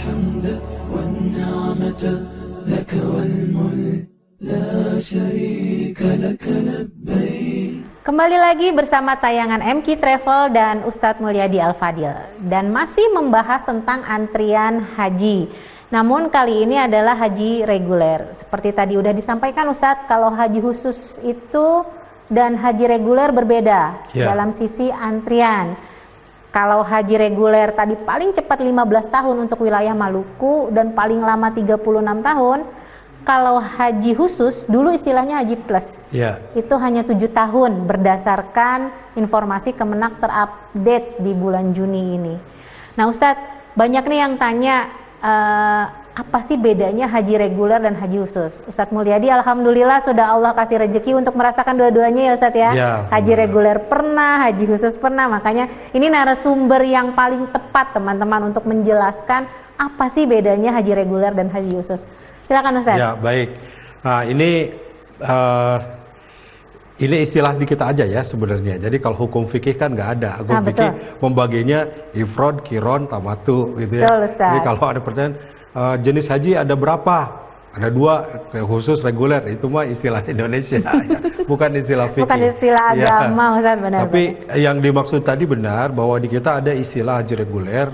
الحمد والنعمة لك والملك لا شريك لك لبيك. Kembali lagi bersama tayangan MQ Travel dan Ustadz Mulyadi Al-Fadil, dan masih membahas tentang antrian haji. Namun kali ini adalah haji reguler. Seperti tadi udah disampaikan Ustadz, kalau haji khusus itu dan haji reguler berbeda dalam sisi antrian. Kalau haji reguler tadi paling cepat 15 tahun untuk wilayah Maluku dan paling lama 36 tahun. Kalau haji khusus, dulu istilahnya haji plus, itu hanya 7 tahun berdasarkan informasi Kemenak terupdate di bulan Juni ini. Nah Ustadz, banyak nih yang tanya, apa sih bedanya haji reguler dan haji khusus? Ustadz Mulyadi alhamdulillah sudah Allah kasih rezeki untuk merasakan dua-duanya ya Ustadz ya. Haji reguler pernah, haji khusus pernah, makanya ini narasumber yang paling tepat teman-teman untuk menjelaskan apa sih bedanya haji reguler dan haji khusus. Silakan Ustaz. Ya baik. Nah ini istilah di kita aja ya sebenarnya. Jadi kalau hukum fikih kan nggak ada. Hukum fikih membaginya ifrod, kiron, tamatu gitu ya. Betul, Ustaz. Jadi kalau ada pertanyaan jenis haji ada berapa? Ada 2, khusus reguler. Itu mah istilah Indonesia, ya. Bukan istilah fikih. Bukan istilah agama, Ustaz, benar. Tapi yang dimaksud tadi benar bahwa di kita ada istilah haji reguler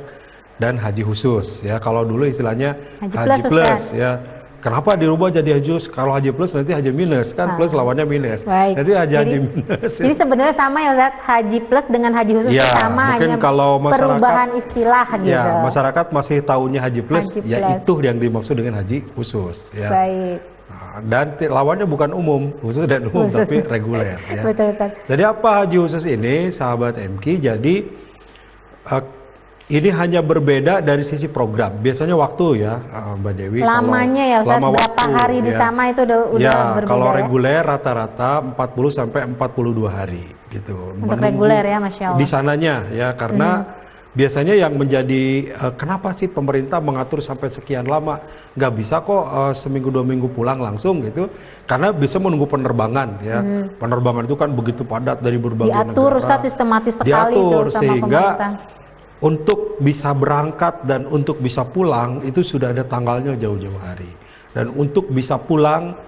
dan haji khusus ya. Kalau dulu istilahnya haji plus ya. Kenapa dirubah jadi haji khusus? Kalau haji plus nanti haji minus kan, plus lawannya minus. Baik. Nanti haji minus. Jadi sebenarnya sama ya Ustaz, haji plus dengan haji khusus ya, sama, hanya kalau perubahan istilah gitu. Ya, masyarakat masih tahunya haji plus, ya itu yang dimaksud dengan haji khusus ya. Baik. Nah, dan lawannya bukan umum, khusus dan umum tapi reguler ya. Betul Ustaz. Jadi apa haji khusus ini sahabat MQ? Jadi ini hanya berbeda dari sisi program. Biasanya waktu ya, Mbak Dewi. Lamanya ya Ustaz, berapa waktu, hari di sana itu udah berbeda kalau ya? reguler rata-rata 40 sampai 42 hari gitu. Untuk reguler ya, Masya Allah. Di sananya ya, karena biasanya yang menjadi kenapa sih pemerintah mengatur sampai sekian lama? Nggak bisa kok seminggu 2 minggu pulang langsung gitu. Karena bisa menunggu penerbangan ya. Penerbangan itu kan begitu padat dari berbagai negara. Diatur Ustaz, sistematis sekali itu sama sehingga pemerintah. Untuk bisa berangkat dan untuk bisa pulang itu sudah ada tanggalnya jauh-jauh hari. Dan untuk bisa pulang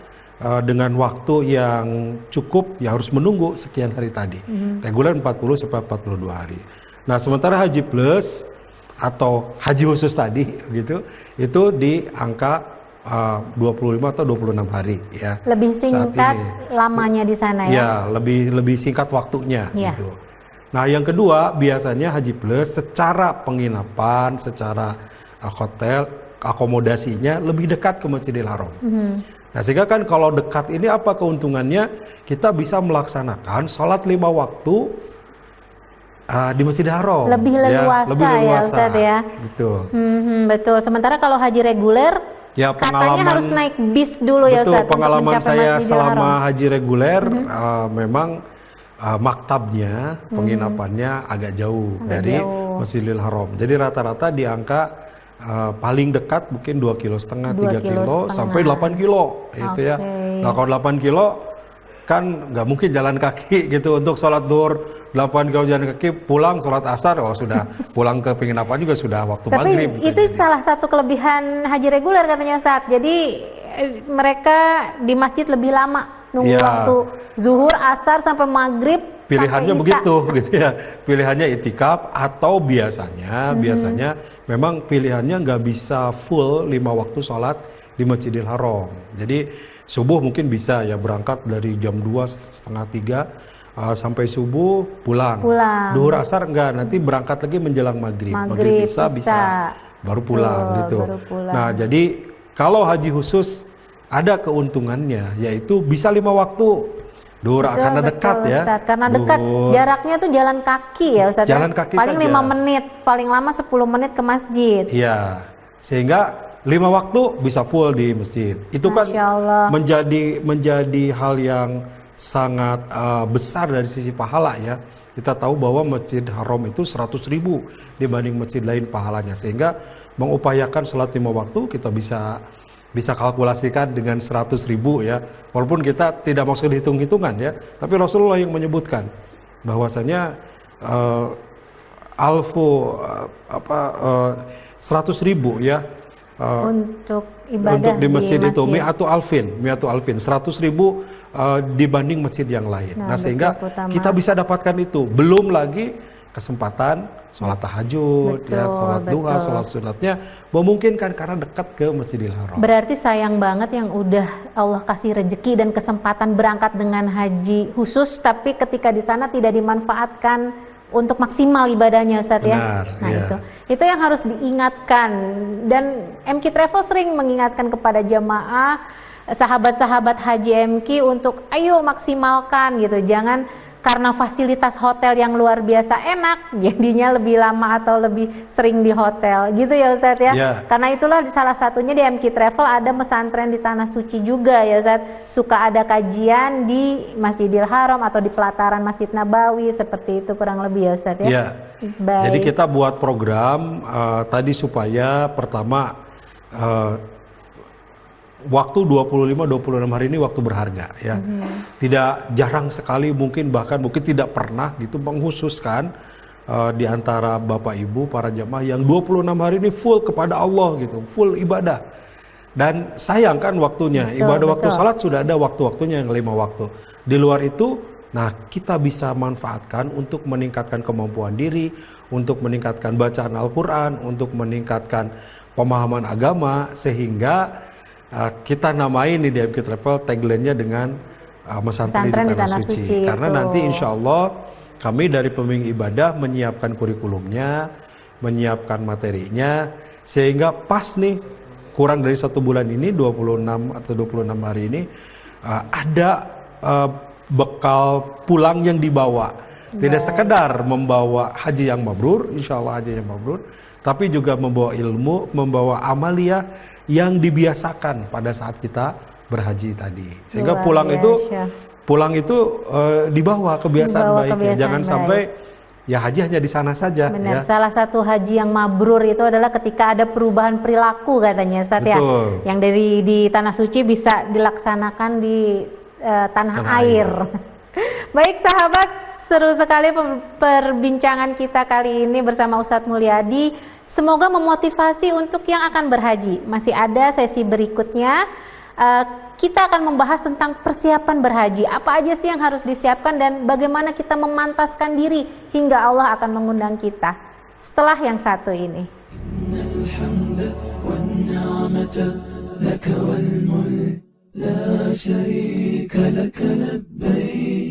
dengan waktu yang cukup ya harus menunggu sekian hari tadi. Reguler 40 sampai 42 hari. Nah, sementara haji plus atau haji khusus tadi gitu itu di angka 25 atau 26 hari ya. Lebih singkat lamanya di sana ya. Ya, lebih singkat waktunya gitu. Nah, yang kedua biasanya haji plus secara penginapan, secara hotel, akomodasinya lebih dekat ke Masjidil Haram. Nah, sehingga kan kalau dekat ini apa keuntungannya? Kita bisa melaksanakan sholat 5 waktu di Masjidil Haram. Lebih leluasa ya Ustaz ya. Betul. Betul. Sementara kalau haji reguler ya, katanya harus naik bis dulu ya Ustaz. Betul, pengalaman saya selama haji reguler memang maktabnya, penginapannya agak jauh dari Masjidil Haram. Jadi rata-rata di angka paling dekat mungkin 2,5 kilo, 3 kilo sampai 8 kilo itu ya. Nah, kalau 8 kilo kan nggak mungkin jalan kaki gitu untuk sholat duhur 8 kilo jalan kaki, pulang sholat asar sudah pulang ke penginapan juga sudah waktu maghrib. Tapi itu salah satu kelebihan haji reguler katanya Ustaz. Jadi mereka di masjid lebih lama nunggu waktu zuhur, asar sampai maghrib. Pilihannya begitu gitu ya. Pilihannya itikaf atau biasanya memang pilihannya nggak bisa full 5 waktu sholat di Masjidil Haram. Jadi subuh mungkin bisa ya berangkat dari jam 2, setengah 3 sampai subuh pulang. Duhur asar enggak, nanti berangkat lagi menjelang maghrib. Maghrib bisa baru pulang gitu. Nah, jadi kalau haji khusus ada keuntungannya, yaitu bisa 5 waktu. Duhur karena dekat ya. Ustaz, karena dekat, jaraknya tuh jalan kaki ya Ustaz. Jalan kaki paling saja. 5 menit, paling lama 10 menit ke masjid. Iya, sehingga 5 waktu bisa full di masjid. Itu kan menjadi hal yang sangat besar dari sisi pahala ya. Kita tahu bahwa Masjid Haram itu 100.000 dibanding masjid lain pahalanya. Sehingga mengupayakan sholat 5 waktu kita bisa kalkulasikan dengan 100.000 ya. Walaupun kita tidak maksud hitung-hitungan ya, tapi Rasulullah yang menyebutkan bahwasanya alfu 100.000 ya. Untuk ibadah Untuk di masjid itu masjid. mi'atu alfin 100.000 dibanding masjid yang lain. Nah, sehingga betul, Pak Tama. kita bisa dapatkan itu. Belum lagi kesempatan sholat tahajud, ya, Betul, sholat duha, betul. sholat sunatnya memungkinkan karena dekat ke Masjidil Haram. Berarti sayang banget yang udah Allah kasih rejeki dan kesempatan berangkat dengan haji khusus, tapi ketika di sana tidak dimanfaatkan untuk maksimal ibadahnya, Ustadz ya. Benar, Nah iya. itu yang harus diingatkan, dan MK Travel sering mengingatkan kepada jamaah, sahabat-sahabat haji MK untuk ayo maksimalkan gitu, jangan karena fasilitas hotel yang luar biasa enak jadinya lebih lama atau lebih sering di hotel gitu ya Ustadz ya. Ya. Karena itulah salah satunya di MK Travel ada pesantren di Tanah Suci juga ya Ustadz, suka ada kajian di Masjidil Haram atau di pelataran Masjid Nabawi, seperti itu kurang lebih ya Ustadz ya. Ya. Baik. Jadi kita buat program tadi supaya pertama waktu 25-26 hari ini waktu berharga ya. Tidak jarang sekali, mungkin tidak pernah gitu menghususkan di antara Bapak Ibu para jamaah yang 26 hari ini full kepada Allah gitu, full ibadah. Dan sayang kan waktunya, Betul, ibadah waktu betul. salat sudah ada waktu-waktunya yang 5 waktu. Di luar itu, nah kita bisa manfaatkan untuk meningkatkan kemampuan diri, untuk meningkatkan bacaan Al-Quran, untuk meningkatkan pemahaman agama, sehingga kita namain di MK Travel tagline-nya dengan Pesantren di Tanah Suci. Karena itu. nanti insya Allah kami dari pembimbing ibadah menyiapkan kurikulumnya, menyiapkan materinya, sehingga pas nih kurang dari 1 bulan ini, 26 atau 26 hari ini, ada bekal pulang yang dibawa. Tidak sekedar membawa haji yang mabrur, insya Allah haji yang mabrur, tapi juga membawa ilmu, membawa amalia yang dibiasakan pada saat kita berhaji tadi. Sehingga Luar biasa. pulang itu dibawa kebiasaan Dibawa baiknya. kebiasaan Jangan baik. sampai ya haji hanya di sana saja. Benar, Ya. salah satu haji yang mabrur itu adalah ketika ada perubahan perilaku katanya Ustadz ya. Betul. Yang di Tanah Suci bisa dilaksanakan di tanah Tanah air. Baik sahabat, seru sekali perbincangan kita kali ini bersama Ustadz Mulyadi. Semoga memotivasi untuk yang akan berhaji. Masih ada sesi berikutnya. Kita akan membahas tentang persiapan berhaji. Apa aja sih yang harus disiapkan dan bagaimana kita memantaskan diri hingga Allah akan mengundang kita. Setelah yang satu ini. الحمد والنعمة لك والملك لا شريك لك لبيك